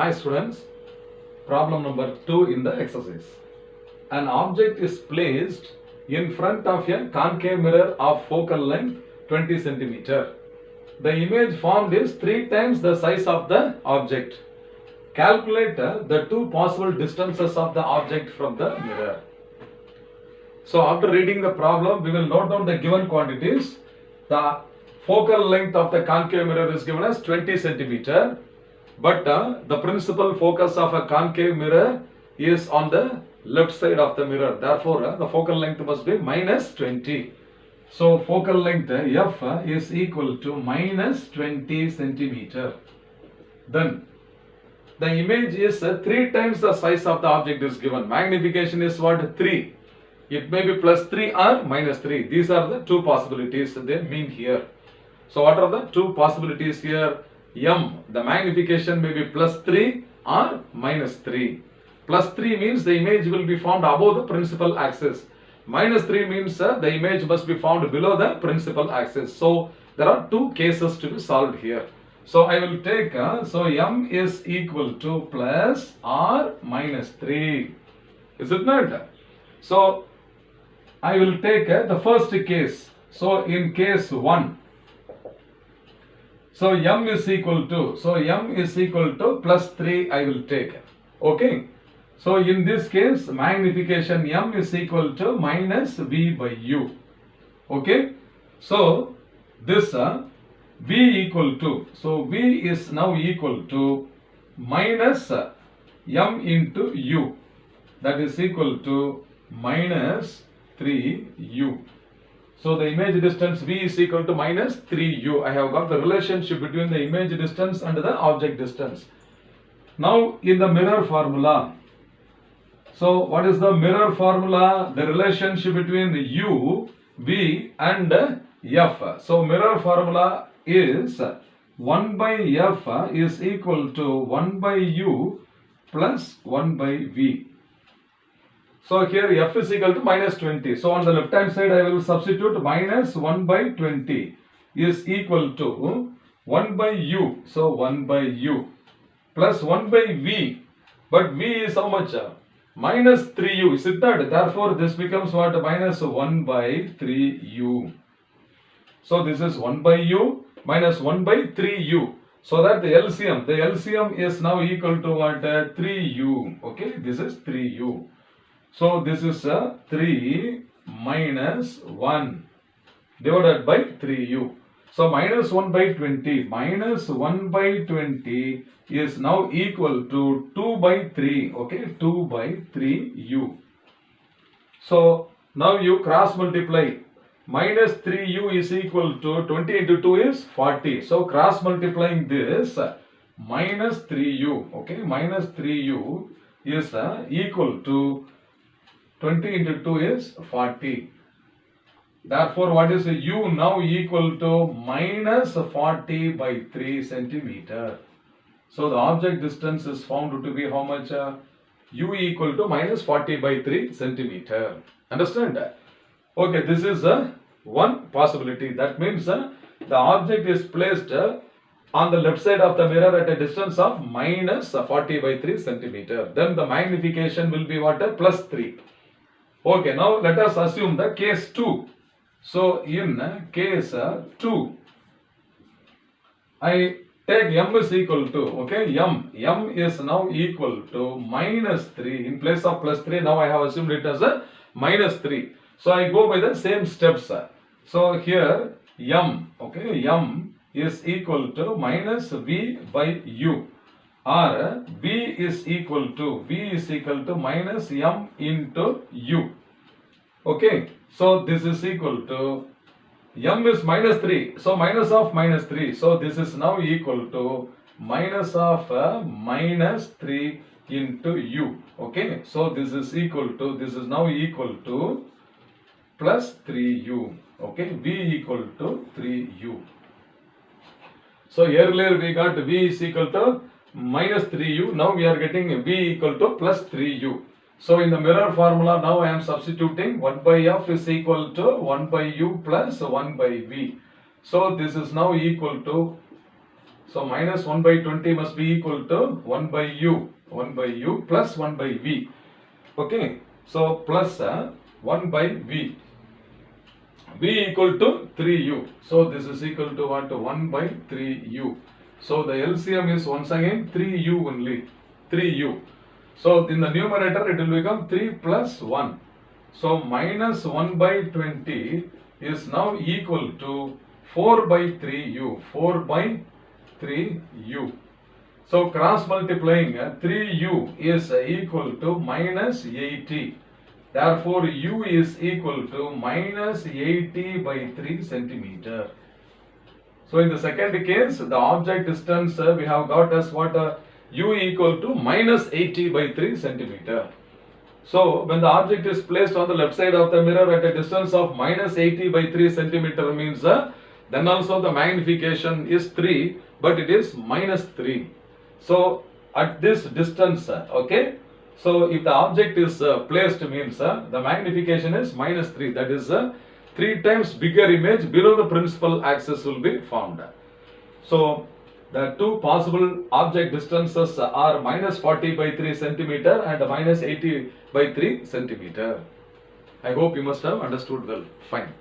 Hi students, problem number 2 in the exercise. An object is placed in front of a concave mirror of focal length 20 cm. The image formed is 3 times the size of the object. Calculate the two possible distances of the object from the mirror. So after reading the problem, we will note down the given quantities. The focal length of the concave mirror is given as 20 cm. But the principal focus of a concave mirror is on the left side of the mirror. Therefore, the focal length must be minus 20. So, focal length F is equal to minus 20 centimeter. Then, the image is 3 times the size of the object is given. Magnification is what? 3. It may be plus 3 or minus 3. These are the two possibilities they mean here. So, what are the two possibilities here? M, the magnification may be plus 3 or minus 3. Plus 3 means the image will be found above the principal axis. Minus 3 means the image must be found below the principal axis. So, there are two cases to be solved here. So, I will take, so M is equal to plus or minus 3. Is it not? So, I will take the first case. So, in case 1. So, M is equal to plus 3 I will take. Okay. So, in this case, magnification M is equal to minus V by U. Okay. So, this V equal to, so V is now equal to minus M into U. That is equal to minus 3U. So, the image distance V is equal to minus 3U. I have got the relationship between the image distance and the object distance. Now, in the mirror formula, so what is the mirror formula? The relationship between U, V and F. So, mirror formula is 1 by F is equal to 1 by U plus 1 by V. So, here F is equal to minus 20. So, on the left hand side, I will substitute minus 1 by 20 is equal to 1 by U. So, 1 by U plus 1 by V. But V is how much? Minus 3U. Is it not? Therefore, this becomes what? Minus 1 by 3U. So, this is 1 by U minus 1 by 3U. So, that the LCM is now equal to what? 3U. Okay, this is 3U. So, this is 3 minus 1 divided by 3U. So, minus 1 by 20. Minus 1 by 20 is now equal to 2 by 3. Okay, 2 by 3U. So, now you cross multiply. Minus 3U is equal to 20 into 2 is 40. So, cross multiplying this minus 3U. Okay, minus 3U is equal to 20 into 2 is 40. Therefore, what is U now equal to minus 40 by 3 centimeter. So, the object distance is found to be how much? U equal to minus 40 by 3 centimeter. Understand? Okay, this is one possibility. That means the object is placed on the left side of the mirror at a distance of minus 40 by 3 centimeter. Then the magnification will be what? Plus 3. Okay, now let us assume the case 2. So, in case 2, I take M is equal to, okay, M is now equal to minus 3. In place of plus 3, now I have assumed it as a minus 3. So, I go by the same steps. So, here M, okay, M is equal to minus V by U. Or V is equal to minus M into U. Okay, so this is equal to M is minus 3. So, minus of minus 3. So, this is now equal to minus of minus 3 into U. Okay, so this is now equal to plus 3U. Okay, V equal to 3U. So, earlier we got V is equal to minus 3U. Now, we are getting V equal to plus 3U. So, in the mirror formula, now I am substituting 1 by F is equal to 1 by U plus 1 by V. So, this is now equal to So minus 1 by 20 must be equal to 1 by u. 1 by u plus 1 by v. Okay. So plus 1 by v. V equal to 3u. So this is equal to what? 1 by 3u. So the LCM is once again 3u only. 3u. So in the numerator it will become 3 plus 1. So minus 1 by 20 is now equal to 4 by 3u. 4 by 3u. So cross multiplying 3u is equal to minus 80. Therefore u is equal to minus 80 by 3 centimeter. So in the second case, the object distance we have got as what? U equal to minus 80 by 3 centimeter. So when the object is placed on the left side of the mirror at a distance of minus 80 by 3 centimeter means then also the magnification is 3, but it is minus 3. So at this distance, okay. So if the object is placed means the magnification is minus 3. That is 3 times bigger image below the principal axis will be found. So the two possible object distances are minus 40 by 3 centimeter and minus 80 by 3 centimeter. I hope you must have understood well. Fine.